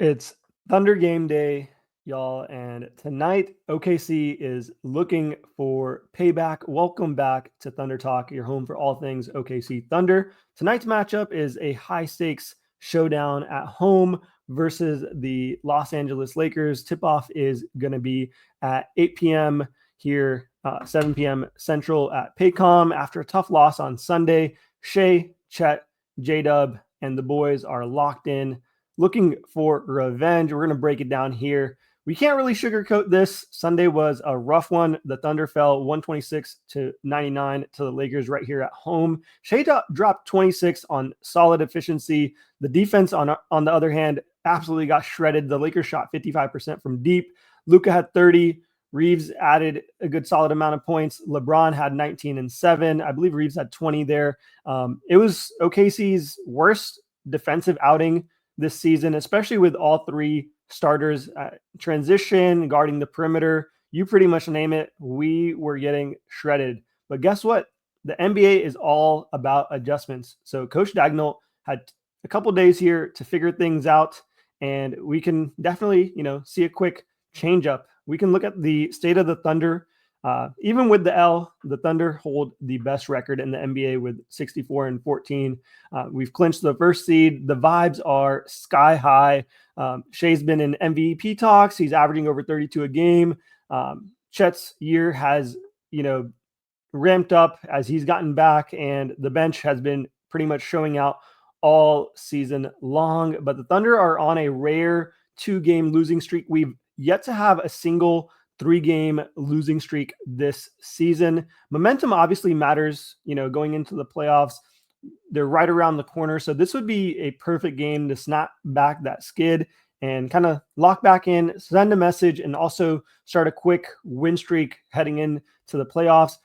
It's Thunder game day, y'all, and tonight OKC is looking for payback. Welcome back to Thunder Talk, your home for all things OKC Thunder. Tonight's matchup is a high stakes showdown at home versus the Los Angeles Lakers. Tip off is going to be at 8 p.m. here, 7 p.m. Central at Paycom. After a tough loss on Sunday, Shai, Chet, J-Dub, and the boys are locked in, looking for revenge. We're going to break it down here. We can't really sugarcoat this. Sunday was a rough one. The Thunder fell 126-99 to the Lakers right here at home. Shai dropped 26 on solid efficiency. The defense, on the other hand, absolutely got shredded. The Lakers shot 55% from deep. Luka had 30. Reeves added a good solid amount of points. LeBron had 19 and 7. I believe Reeves had 20 there. It was OKC's worst defensive outing this season, especially with all three starters transition, guarding the perimeter. You pretty much name it, we were getting shredded. But guess what? The NBA is all about adjustments. So Coach Dagnall had a couple days here to figure things out, and we can definitely, see a quick change up. We can look at the state of the Thunder. Even with the L, the Thunder hold the best record in the NBA with 64-14. We've clinched the first seed. The vibes are sky high. Shai's been in MVP talks. He's averaging over 32 a game. Chet's year has, ramped up as he's gotten back, and the bench has been pretty much showing out all season long. But the Thunder are on a rare 2-game losing streak. We've yet to have a single 3-game losing streak this season. Momentum obviously matters, going into the playoffs. They're right around the corner. So this would be a perfect game to snap back that skid and kind of lock back in, send a message, and also start a quick win streak heading into the playoffs.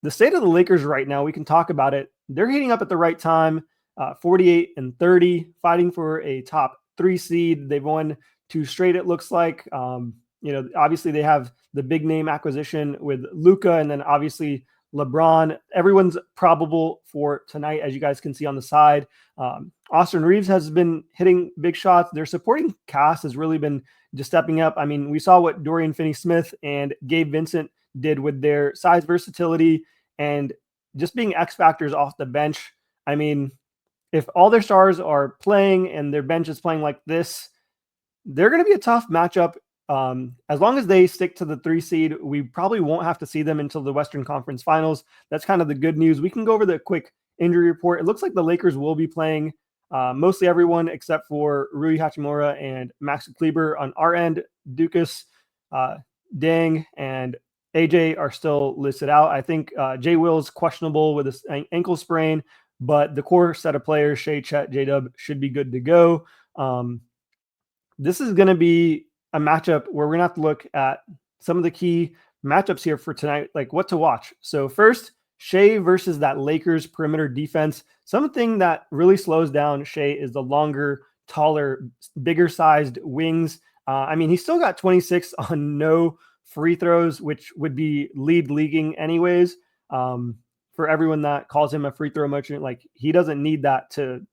The state of the Lakers right now, we can talk about it. They're heating up at the right time, 48-30, fighting for a top 3 seed. They've won 2 straight, it looks like. Obviously they have the big name acquisition with Luka, and then obviously LeBron. Everyone's probable for tonight, as you guys can see on the side. Austin Reeves has been hitting big shots. Their supporting cast has really been just stepping up. I mean, we saw what Dorian Finney-Smith and Gabe Vincent did with their size versatility and just being X factors off the bench. I mean, if all their stars are playing and their bench is playing like this, they're going to be a tough matchup. As long as they stick to the 3 seed, we probably won't have to see them until the Western Conference Finals. That's kind of the good news. We can go over the quick injury report. It looks like the Lakers will be playing mostly everyone except for Rui Hachimura and Max Kleber. On our end, Dukas, Dang, and AJ are still listed out. I think Jay Will's questionable with an ankle sprain, but the core set of players, Shai, Chet, J-Dub, should be good to go. This is going to be a matchup where we're going to have to look at some of the key matchups here for tonight, like what to watch. So first, Shai versus that Lakers perimeter defense. Something that really slows down Shai is the longer, taller, bigger sized wings. He's still got 26 on no free throws, which would be leaguing anyways. For everyone that calls him a free throw merchant, like he doesn't need that to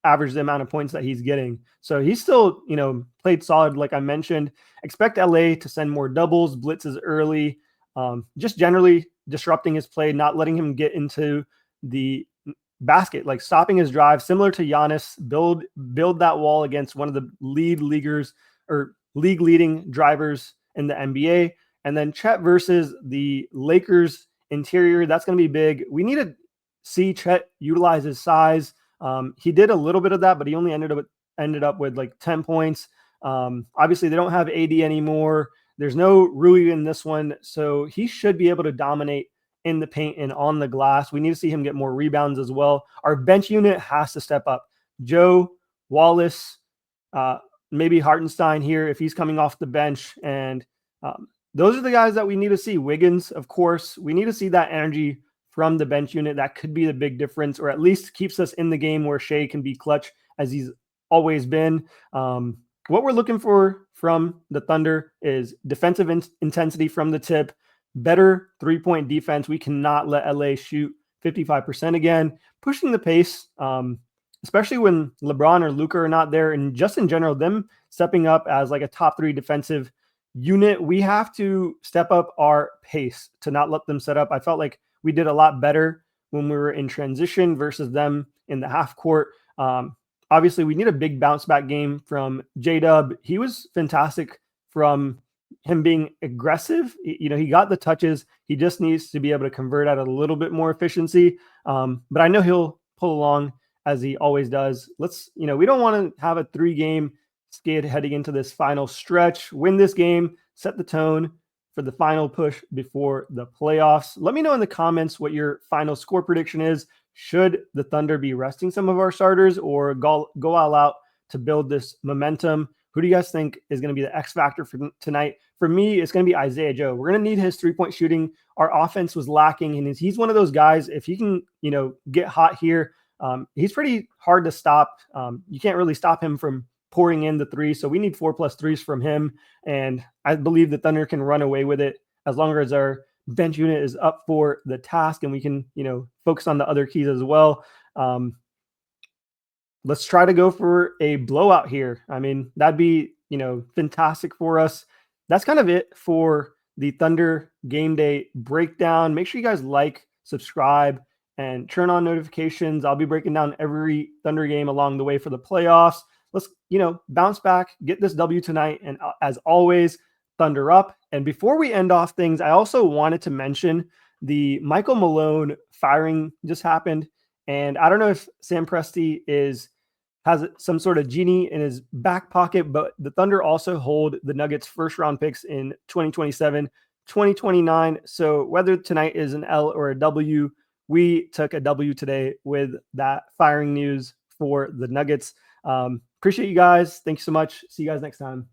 average the amount of points that he's getting. So he's still, played solid. Like I mentioned, expect LA to send more doubles, blitzes early, just generally disrupting his play, not letting him get into the basket, like stopping his drive, similar to Giannis, build that wall against one of the leaguers or league leading drivers in the NBA. And then Chet versus the Lakers interior. That's going to be big. We need to see Chet utilize his size. He did a little bit of that, but he only ended up with like 10 points. Obviously they don't have AD anymore. There's no Rui in this one. So he should be able to dominate in the paint and on the glass. We need to see him get more rebounds as well. Our bench unit has to step up. Joe, Wallace, maybe Hartenstein here if he's coming off the bench. And those are the guys that we need to see. Wiggins, of course, we need to see that energy from the bench unit. That could be the big difference, or at least keeps us in the game where Shai can be clutch as he's always been. What we're looking for from the Thunder is defensive intensity from the tip, better 3-point defense. We cannot let LA shoot 55% again, pushing the pace. especially when LeBron or Luka are not there, and just in general, them stepping up as like a top 3 defensive unit, we have to step up our pace to not let them set up. I felt like we did a lot better when we were in transition versus them in the half court. Obviously, we need a big bounce back game from J-Dub. He was fantastic from him being aggressive. He got the touches. He just needs to be able to convert at a little bit more efficiency. But I know he'll pull along as he always does. We don't want to have a 3-game skid heading into this final stretch. Win this game, set the tone for the final push before the playoffs. Let me know in the comments what your final score prediction is. Should the Thunder be resting some of our starters or go all out to build this momentum? Who do you guys think is going to be the X factor for tonight? For me, it's going to be Isaiah Joe. We're going to need his 3-point shooting. Our offense was lacking, and he's one of those guys, if he can, get hot here, he's pretty hard to stop. You can't really stop him from pouring in the 3. So we need 4+ threes from him. And I believe the Thunder can run away with it as long as our bench unit is up for the task and we can, focus on the other keys as well. Let's try to go for a blowout here. I mean, that'd be, fantastic for us. That's kind of it for the Thunder game day breakdown. Make sure you guys like, subscribe, and turn on notifications. I'll be breaking down every Thunder game along the way for the playoffs. Let's, bounce back, get this W tonight. And as always, Thunder up. And before we end off things, I also wanted to mention the Michael Malone firing just happened. And I don't know if Sam Presti has some sort of genie in his back pocket, but the Thunder also hold the Nuggets first round picks in 2027, 2029. So whether tonight is an L or a W, we took a W today with that firing news for the Nuggets. Appreciate you guys. Thanks so much. See you guys next time.